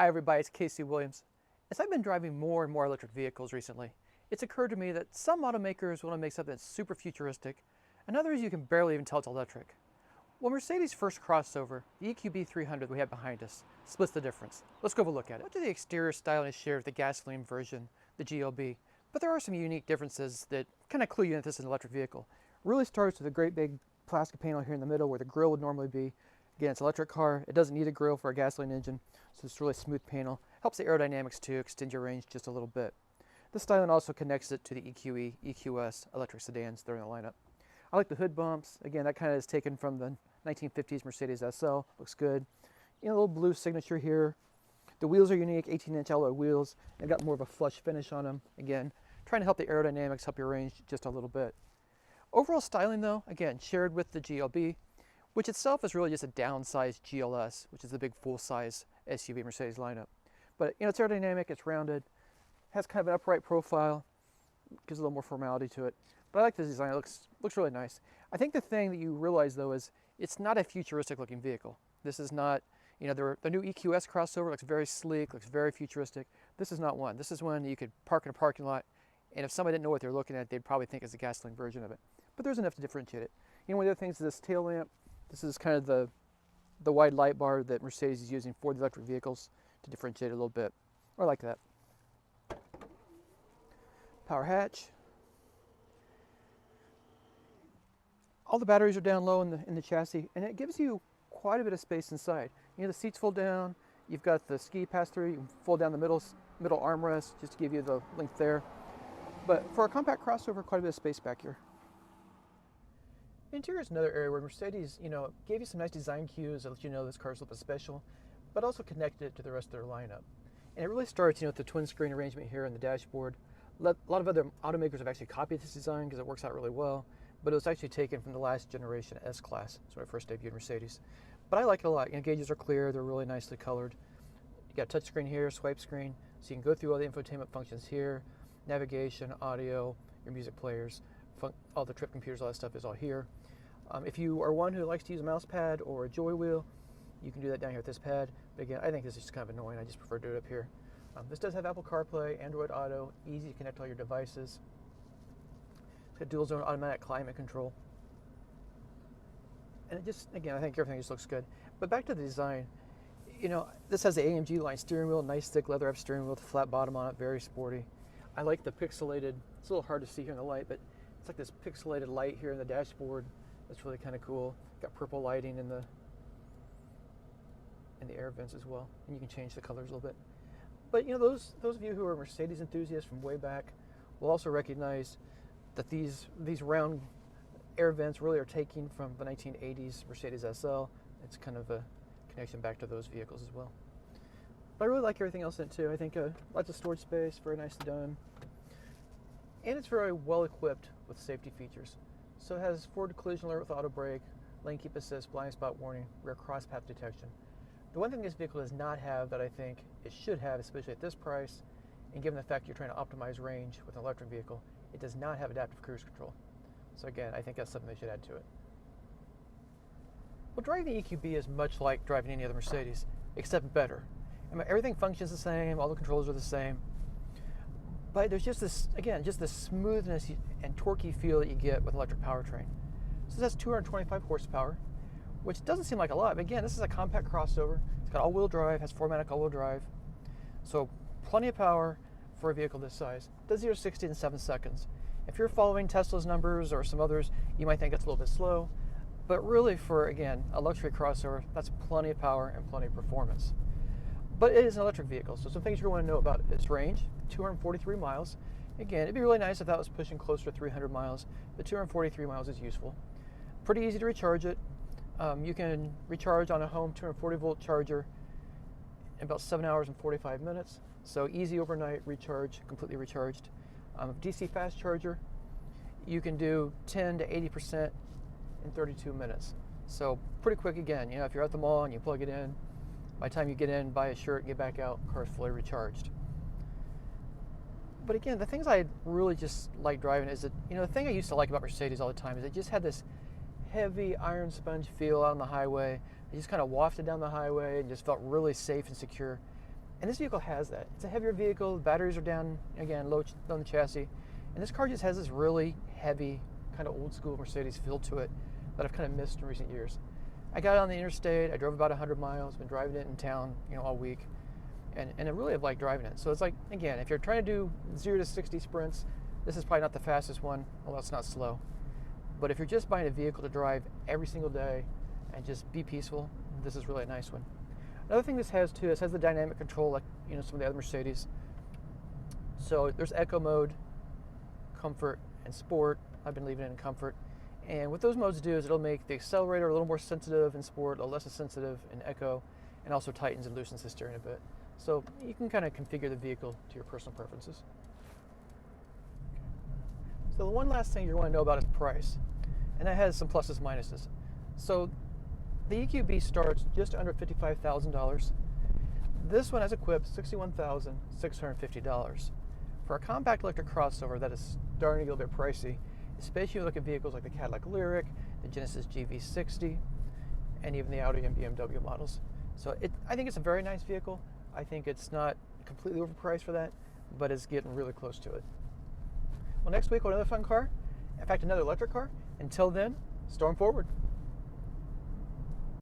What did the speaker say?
Hi everybody, it's Casey Williams. As I've been driving more and more electric vehicles recently, it's occurred to me that some automakers want to make something that's super futuristic, and others you can barely even tell it's electric. Well, Mercedes' first crossover, the EQB 300 we have behind us, splits the difference. Let's go have a look at it. Much of the exterior styling is shared with the gasoline version, the GLB, but there are some unique differences that kind of clue you into this is an electric vehicle. It really starts with a great big plastic panel here in the middle where the grille would normally be. Again, it's an electric car. It doesn't need a grille for a gasoline engine, so it's a really smooth panel. Helps the aerodynamics too, extend your range just a little bit. This styling also connects it to the EQE, EQS electric sedans that are in the lineup. I like the hood bumps. Again, that kind of is taken from the 1950s Mercedes SL. Looks good. You know, a little blue signature here. The wheels are unique, 18-inch alloy wheels. They've got more of a flush finish on them. Again, trying to help the aerodynamics, help your range just a little bit. Overall styling though, again, shared with the GLB, which itself is really just a downsized GLS, which is the big full-size SUV Mercedes lineup. But you know, it's aerodynamic, it's rounded, has kind of an upright profile, gives a little more formality to it. But I like the design, it looks really nice. I think the thing that you realize though is it's not a futuristic looking vehicle. This is not, you know, the new EQS crossover looks very sleek, looks very futuristic. This is not one. This is one you could park in a parking lot, and if somebody didn't know what they're looking at, they'd probably think it's a gasoline version of it. But there's enough to differentiate it. You know, one of the other things is this tail lamp. This is kind of the wide light bar that Mercedes is using for the electric vehicles to differentiate a little bit. I like that. Power hatch. All the batteries are down low in the chassis, and it gives you quite a bit of space inside. You know, the seats fold down. You've got the ski pass-through. You can fold down the middle armrest just to give you the length there. But for a compact crossover, quite a bit of space back here. Interior is another area where Mercedes, you know, gave you some nice design cues that let you know this car's a little bit special, but also connected it to the rest of their lineup. And it really starts, you know, with the twin screen arrangement here in the dashboard. A lot of other automakers have actually copied this design because it works out really well, but it was actually taken from the last generation S-Class. That's when I first debuted Mercedes. But I like it a lot. You know, gauges are clear, they're really nicely colored. You got a touch screen here, swipe screen, so you can go through all the infotainment functions here, navigation, audio, your music players, all the trip computers, all that stuff is all here. If you are one who likes to use a mouse pad or a joy wheel, you can do that down here with this pad. But again, I think this is just kind of annoying. I just prefer to do it up here. This does have Apple CarPlay, Android Auto, easy to connect all your devices. It's got dual zone automatic climate control. And it just, again, I think everything just looks good. But back to the design, you know, this has the AMG line steering wheel, nice thick leather wrap steering wheel with a flat bottom on it, very sporty. I like the pixelated, it's a little hard to see here in the light, but it's like this pixelated light here in the dashboard. That's really kind of cool. Got purple lighting in the air vents as well, and you can change the colors a little bit. But you know, those of you who are Mercedes enthusiasts from way back will also recognize that these round air vents really are taken from the 1980s Mercedes SL. It's kind of a connection back to those vehicles as well. But I really like everything else in it too. I think lots of storage space, very nicely done, and it's very well equipped with safety features. So it has forward collision alert with auto brake, lane keep assist, blind spot warning, rear cross path detection. The one thing this vehicle does not have that I think it should have, especially at this price, and given the fact you're trying to optimize range with an electric vehicle, it does not have adaptive cruise control. So again, I think that's something they should add to it. Well, driving the EQB is much like driving any other Mercedes, except better. I mean, everything functions the same, all the controls are the same. But there's just this, again, just the smoothness and torquey feel that you get with electric powertrain. So this has 225 horsepower, which doesn't seem like a lot, but again, this is a compact crossover. It's got all-wheel drive, has 4-matic all-wheel drive. So plenty of power for a vehicle this size. It does 0 to 60 in 7 seconds. If you're following Tesla's numbers or some others, you might think it's a little bit slow. But really for, again, a luxury crossover, that's plenty of power and plenty of performance. But it is an electric vehicle, so some things you're going to want to know about its range, 243 miles. Again, it'd be really nice if that was pushing closer to 300 miles, but 243 miles is useful. Pretty easy to recharge it. You can recharge on a home 240-volt charger in about 7 hours and 45 minutes. So easy overnight recharge, completely recharged. DC fast charger, you can do 10 to 80% in 32 minutes. So pretty quick again. You know, if you're at the mall and you plug it in, by the time you get in, buy a shirt, get back out, car's fully recharged. But again, the things I really just like driving is that, you know, the thing I used to like about Mercedes all the time is it just had this heavy iron sponge feel out on the highway. It just kind of wafted down the highway and just felt really safe and secure. And this vehicle has that. It's a heavier vehicle, the batteries are down, again, low on the chassis. And this car just has this really heavy, kind of old school Mercedes feel to it that I've kind of missed in recent years. I got it on the interstate, I drove about 100 miles, been driving it in town, all week. And I really have liked driving it. So it's like, again, if you're trying to do 0 to 60 sprints, this is probably not the fastest one, although it's not slow. But if you're just buying a vehicle to drive every single day and just be peaceful, this is really a nice one. Another thing this has too, it has the dynamic control like some of the other Mercedes. So there's Eco mode, Comfort, and Sport. I've been leaving it in Comfort. And what those modes do is it'll make the accelerator a little more sensitive in Sport, a little less sensitive in Eco, and also tightens and loosens the steering a bit. So you can kind of configure the vehicle to your personal preferences. So the one last thing you want to know about is price, and that has some pluses and minuses. So the EQB starts just under $55,000. This one has equipped $61,650. For a compact electric crossover, that is starting to get a bit pricey, especially if you look at vehicles like the Cadillac Lyriq, the Genesis GV60, and even the Audi and BMW models. So I think it's a very nice vehicle. I think it's not completely overpriced for that, but it's getting really close to it. Well, next week we'll have another fun car, in fact another electric car. Until then, storm forward.